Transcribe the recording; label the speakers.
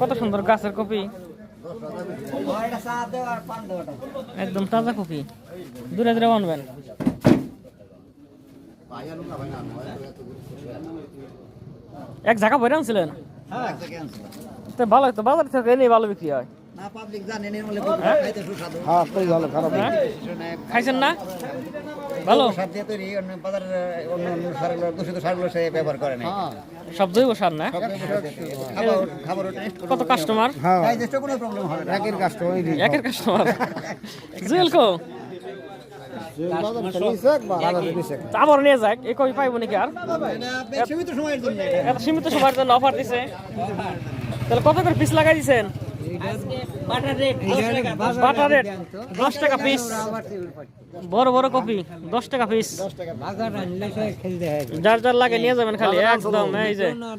Speaker 1: কত সুন্দর গাছের কপি, একদম তাজা কপি। দূরে দূরে আনবেন। এক জায়গা ভরে আনছিলেন? তো ভালো, তো বাজার থেকে এনে ভালো বিক্রি হয়। খাইছেন না? ভালো সব জৈব সার না? কত কাস্টমার? একের কাস্টমার। জুয়েল কো আবার নিয়ে যাক, এ কই পাইব নাকি? আর সীমিত সময়ের জন্য অফার দিছে। তাহলে কত করে পিস লাগাই দিচ্ছেন? বাটার রেট 10 টাকা পিস। বড় বড় কপি 10 টাকা পিস। যার যার লাগে নিয়ে যাবেন খালি একদম। এই যে